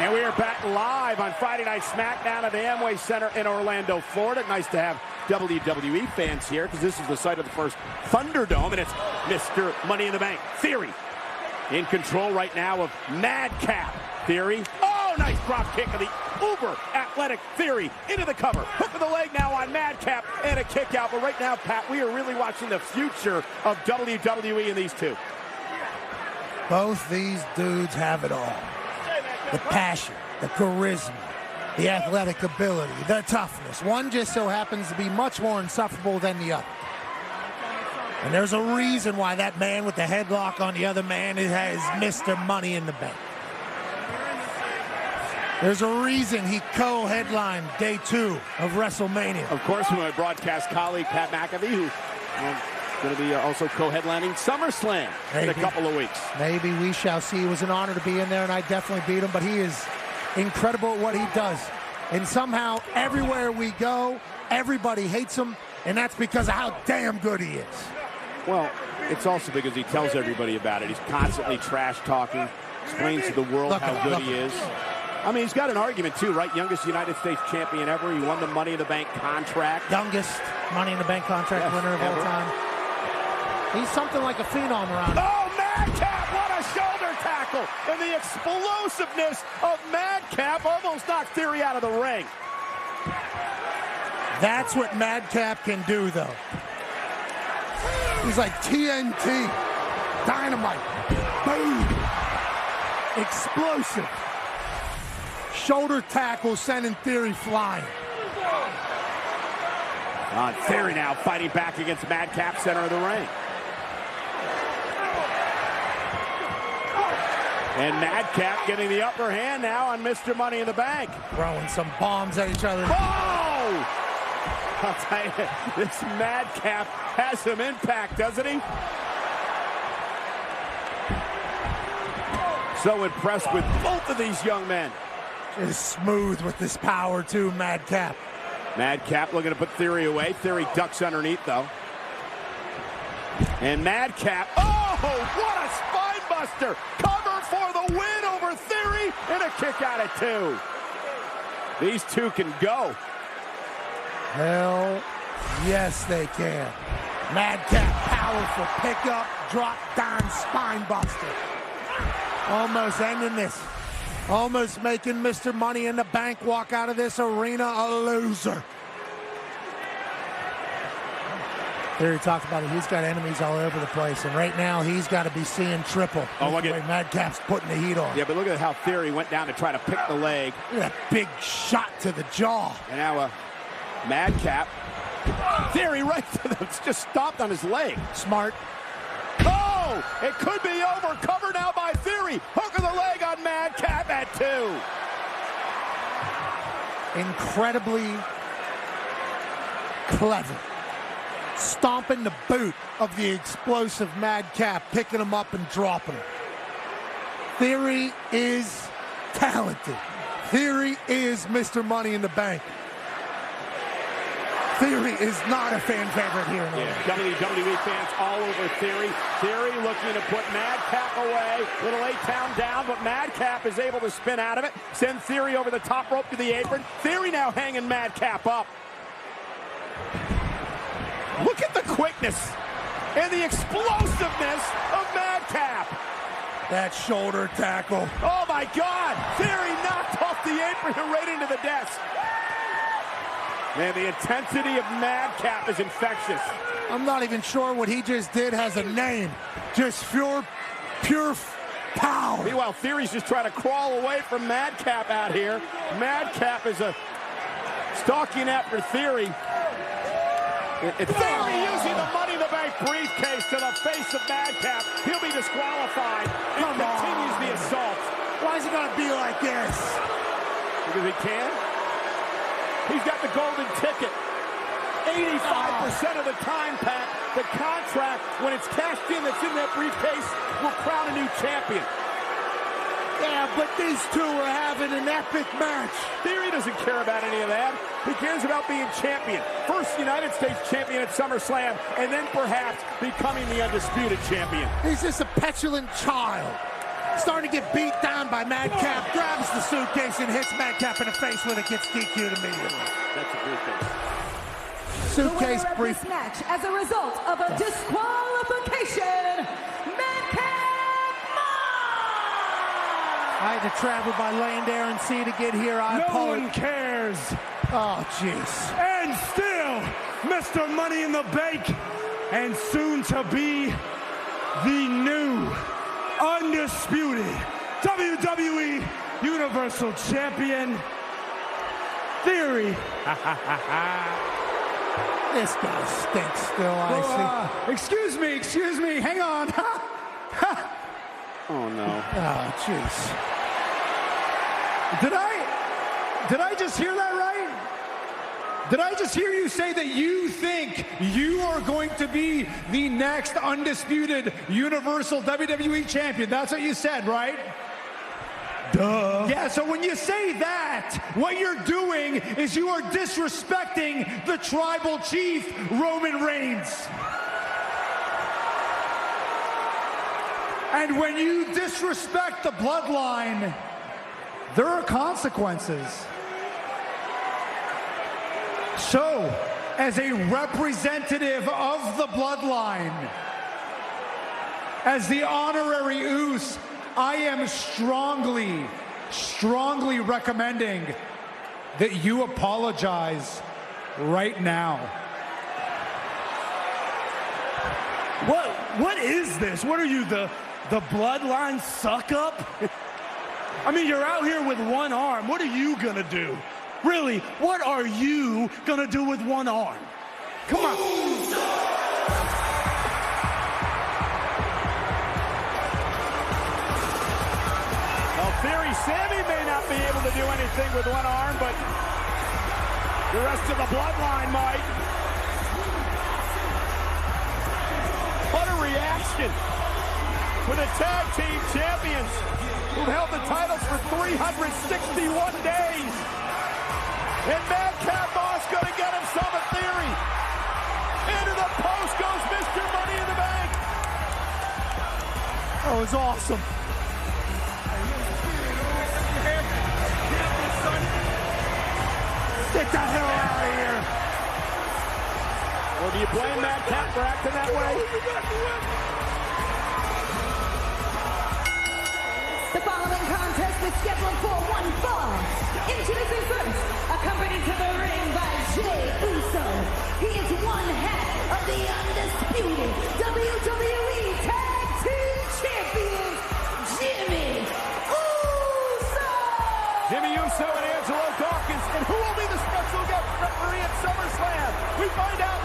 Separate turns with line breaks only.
And we are back live on Friday Night SmackDown at the Amway Center in Orlando, Florida. Nice to have WWE fans here because this is the site of the first Thunderdome, and it's Mr. Money in the Bank, Theory, in control right now of Madcap. Theory, oh, nice drop kick of the uber athletic Theory into the cover. Hook of the leg now on Madcap and a kick out. But right now, Pat, we are really watching the future of WWE in these two.
Both these dudes have it all. The passion, the charisma, the athletic ability, the toughness. One just so happens to be much more insufferable than the other. And there's a reason why that man with the headlock on the other man has Mr. Money in the Bank. There's a reason he co-headlined Day 2 of WrestleMania.
Of course, with my broadcast colleague, Pat McAfee, who going to be also co-headlining SummerSlam in a couple of weeks.
Maybe we shall see. It was an honor to be in there, and I definitely beat him, but he is incredible at what he does. And somehow, everywhere we go, everybody hates him, and that's because of how damn good he is.
Well, it's also because he tells everybody about it. He's constantly trash-talking, explains to the world how good he is. I mean, he's got an argument, too, right? Youngest United States champion ever. He won the Money in the Bank contract.
Youngest Money in the Bank contract winner of all time. He's something like a phenom around.
Oh, Madcap, what a shoulder tackle. And the explosiveness of Madcap almost knocked Theory out of the ring.
That's what Madcap can do, though. He's like TNT. Dynamite. Boom. Explosive. Shoulder tackle sending Theory flying.
Theory now fighting back against Madcap, center of the ring. And Madcap getting the upper hand now on Mr. Money in the Bank.
Throwing some bombs at each other.
Oh! I'll tell you, this Madcap has some impact, doesn't he? So impressed with both of these young men.
Just smooth with this power, too, Madcap.
Madcap looking to put Theory away. Theory ducks underneath, though. And Madcap, oh, what a spine buster! Cover for the win over Theory, and a kick out at 2. These two can go.
Hell yes, they can. Madcap, powerful pickup, drop down spine buster. Almost ending this. Almost making Mr. Money in the Bank walk out of this arena a loser. Theory talked about it. He's got enemies all over the place, and right now he's got to be seeing triple.
Oh, look at
Madcap's putting the heat on.
Yeah, but look at how Theory went down to try to pick the leg.
Look at that big shot to the jaw.
And now Madcap. Theory right to the, just stopped on his leg.
Smart.
Oh, it could be over. Covered now by Theory. Hook of the leg on Madcap at 2.
Incredibly clever. Stomping the boot of the explosive Madcap, picking him up and dropping him. Theory is talented. Theory is Mr. Money in the Bank. Theory is not a fan favorite here in Orlando.
WWE fans all over Theory. Theory looking to put Madcap away. Little A-Town down, but Madcap is able to spin out of it. Send Theory over the top rope to the apron. Theory now hanging Madcap up. Look at the quickness and the explosiveness of Madcap.
That shoulder tackle.
Oh, my God. Theory knocked off the apron and right into the desk. Man, the intensity of Madcap is infectious.
I'm not even sure what he just did has a name. Just pure power.
Meanwhile, Theory's just trying to crawl away from Madcap out here. Madcap is stalking after Theory. Theory using the Money in the Bank briefcase to the face of Madcap. He'll be disqualified and continues the assault.
Why is it going to be like this?
Because he can. He's got the golden ticket. 85% of the time, Pat, the contract, when it's cashed in that's in that briefcase, will crown a new champion.
Yeah, but these two are having an epic match.
Theory doesn't care about any of that. He cares about being champion. First United States champion at SummerSlam, and then perhaps becoming the undisputed champion.
He's just a petulant child. Starting to get beat down by Madcap. Grabs the suitcase and hits Madcap in the face with it. Gets DQ'd immediately.
That's a briefcase.
Suitcase
the winner of
brief.
this match as a result of a disqualification, Madcap Moss!
I had to travel by land, air, and sea to get here.
No one cares.
Oh, jeez.
And still, Mr. Money in the Bank, and soon to be the new, undisputed WWE Universal Champion, Theory.
This guy stinks still, I see.
Excuse me, hang on.
Oh, no.
Oh, jeez.
Did I just hear that right? Did I just hear you say that you think you are going to be the next undisputed Universal WWE Champion? That's what you said, right? Duh. Yeah, so when you say that, what you're doing is you are disrespecting the tribal chief, Roman Reigns. And when you disrespect the bloodline, there are consequences. So, as a representative of the bloodline, as the honorary Uce, I am strongly recommending that you apologize right now. What is this? What are you, the bloodline suck up? I mean, you're out here with one arm. What are you gonna do? Really, what are you gonna do with one arm? Come on.
Well, Theory Sammy may not be able to do anything with one arm, but the rest of the bloodline might. What a reaction for the tag team champions who've held the titles for 361 days. And Madcap Moss gonna get himself a Theory. Into the post goes Mr. Money in the Bank.
That was awesome. Get the hell out of here.
Or do you blame Madcap for acting that way?
The following contest is scheduled for one fall. Introducing first, accompanied to the ring by Jey Uso. He is one half of the undisputed WWE Tag Team Champions, Jimmy Uso!
Jimmy Uso and Angelo Dawkins. And who will be the special guest referee at SummerSlam? We find out